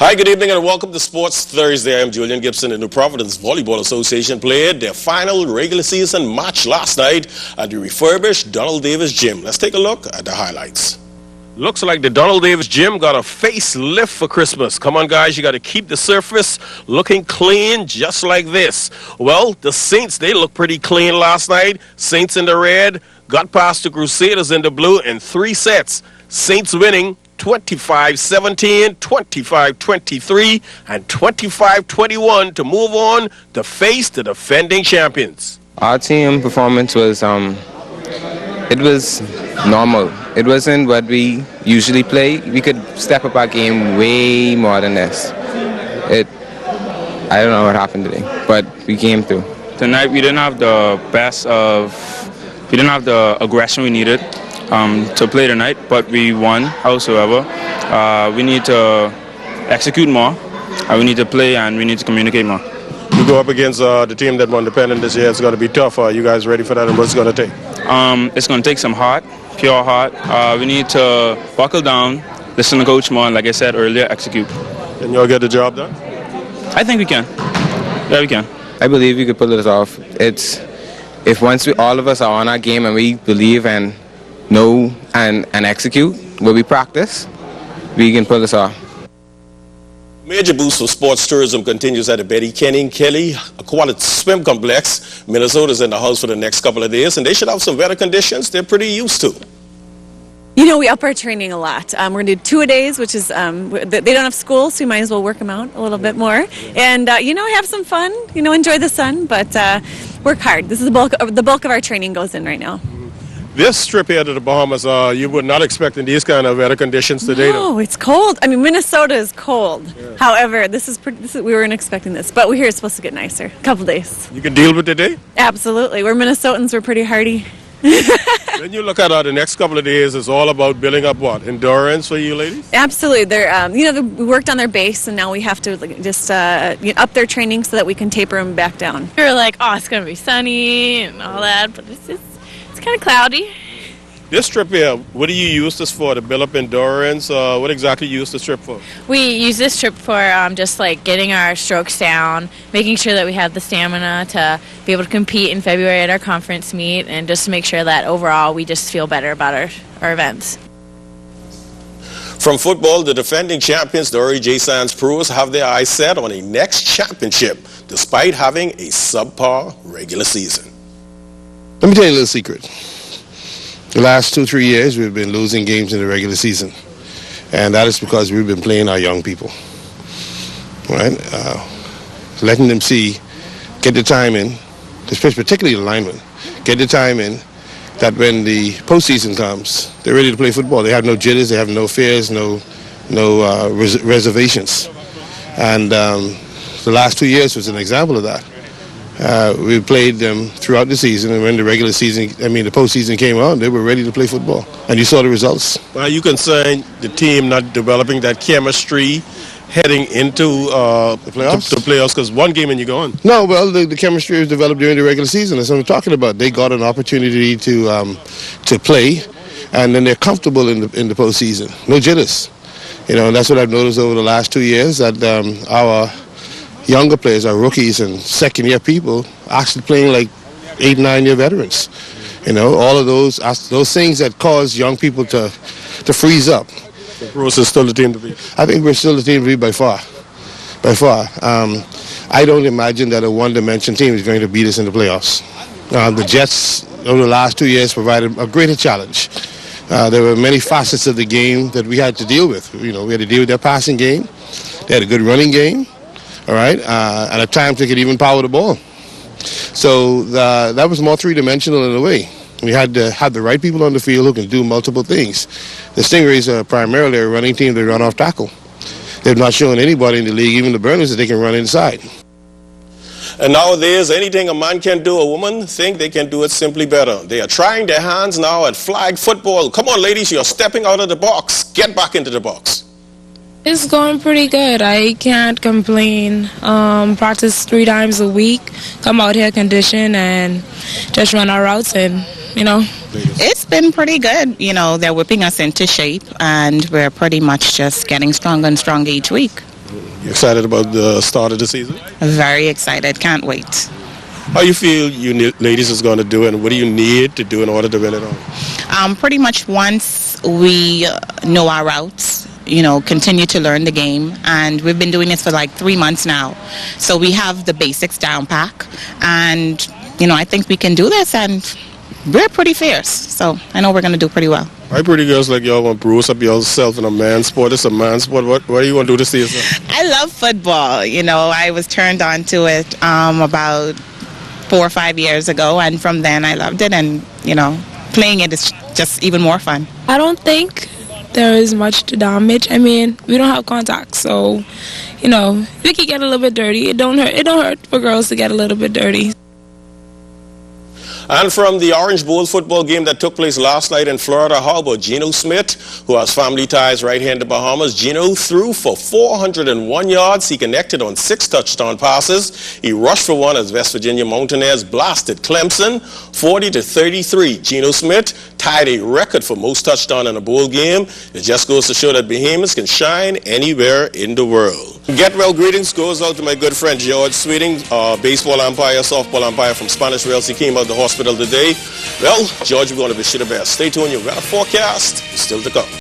Hi, good evening and welcome to Sports Thursday. I'm Julian Gibson. The New Providence Volleyball Association played their final regular season match last night at the refurbished Donald Davis Gym. Let's take a look at the highlights. Looks like the Donald Davis Gym got a facelift for Christmas. Come on, guys, you got to keep the surface looking clean just like this. Well, the Saints, they look pretty clean last night. Saints in the red, got past the Crusaders in the blue in 3 sets. Saints winning 25-17, 25-23, and 25-21 to move on to face the defending champions. Our team performance was, it was normal. It wasn't what we usually play. We could step up our game way more than this. I don't know what happened today, but we came through. Tonight we didn't have the aggression we needed to play tonight, but we won. Howsoever, we need to execute more, and we need to play, and we need to communicate more. You go up against the team that won the pennant this year. It's going to be tough. Are you guys ready for that, and what's it going to take? It's going to take some heart, pure heart. We need to buckle down, listen to Coach more, and like I said earlier, execute. Can you all get the job done? I think we can. Yeah, we can. I believe we could pull this off. If once all of us are on our game and we believe and know and execute what we practice, we can pull this off. Major boost for sports tourism continues at the Betty Kenning Kelly Aquatic Swim Complex. Minnesota's in the house for the next couple of days, and they should have some weather conditions they're pretty used to. You know, we up our training a lot. We're going to do 2-a-days, which is, they don't have school, so we might as well work them out a little bit more. And, have some fun, enjoy the sun, but work hard. This is the bulk of our training goes in right now. This trip here to the Bahamas, you were not expecting these kind of weather conditions today, though. No, it's cold. I mean, Minnesota is cold. Yeah. However, we weren't expecting this, but we're here. It's supposed to get nicer. A couple days. You can deal with the day? Absolutely. We're Minnesotans. We're pretty hardy. When you look at the next couple of days, it's all about building up what? Endurance for you ladies? Absolutely. They're, we worked on their base, and now we have to just up their training so that we can taper them back down. We were like, oh, it's going to be sunny and all that, but it's kind of cloudy. This trip here, what do you use this for? To build up endurance? What exactly do you use this trip for? We use this trip for just like getting our strokes down, making sure that we have the stamina to be able to compete in February at our conference meet, and just to make sure that overall we just feel better about our events. From football, the defending champions, the REJ Sands Pros, have their eyes set on a next championship despite having a subpar regular season. Let me tell you a little secret. The last 2-3 years, we've been losing games in the regular season. And that is because we've been playing our young people. Right? Letting them get the time in, particularly the linemen, get the time in that when the postseason comes, they're ready to play football. They have no jitters, they have no fears, no reservations. And the last 2 years was an example of that. We played them throughout the season, and when the postseason came out, they were ready to play football. And you saw the results. Are you concerned the team not developing that chemistry heading into the playoffs? Because one game and you're gone. No, well, the chemistry was developed during the regular season. That's what I'm talking about. They got an opportunity to play, and then they're comfortable in the postseason. No jitters. And that's what I've noticed over the last 2 years, that our younger players, our rookies and second-year people, actually playing like 8-9-year veterans. All of those things that cause young people to freeze up. The Pros is still the team to beat. I think we're still the team to beat by far. By far. I don't imagine that a one-dimension team is going to beat us in the playoffs. The Jets, over the last 2 years, provided a greater challenge. There were many facets of the game that we had to deal with. We had to deal with their passing game. They had a good running game. All right, and at times they could even power the ball. So that was more three-dimensional in a way. We had to have the right people on the field who can do multiple things. The Stingrays are primarily a running team that run off tackle. They've not shown anybody in the league, even the Burners, that they can run inside. And nowadays, anything a man can do, a woman think they can do it simply better. They are trying their hands now at flag football. Come on, ladies, you're stepping out of the box. Get back into the box. It's going pretty good. I can't complain. Practice 3 times a week, come out here, condition, and just run our routes, and, It's been pretty good. They're whipping us into shape, and we're pretty much just getting stronger and stronger each week. You excited about the start of the season? Very excited. Can't wait. How you feel ladies is going to do, and what do you need to do in order to win it all? Pretty much once we know our routes, continue to learn the game, and we've been doing this for like 3 months now. So we have the basics down pack, and I think we can do this, and we're pretty fierce. So I know we're going to do pretty well. Why pretty girls like y'all want to bruise up yourself in a man's sport? It's a man's sport. What do you want to do to see yourself? I love football. I was turned on to it about 4 or 5 years ago, and from then I loved it, and playing it is just even more fun. I don't think there is much to damage. I mean, we don't have contact, so we can get a little bit dirty. It don't hurt for girls to get a little bit dirty. And from the Orange Bowl football game that took place last night in Florida, how about Geno Smith, who has family ties right here in the Bahamas? Geno threw for 401 yards. He connected on 6 touchdown passes. He rushed for 1 as West Virginia Mountaineers blasted Clemson 40-33. Geno Smith tied a record for most touchdowns in a bowl game. It just goes to show that Bahamians can shine anywhere in the world. Get well greetings goes out to my good friend George Sweeting, baseball umpire, softball umpire from Spanish Rails. He came out of the hospital today. Well, George, we're going to wish you the best. Stay tuned. Your weather forecast is still to come.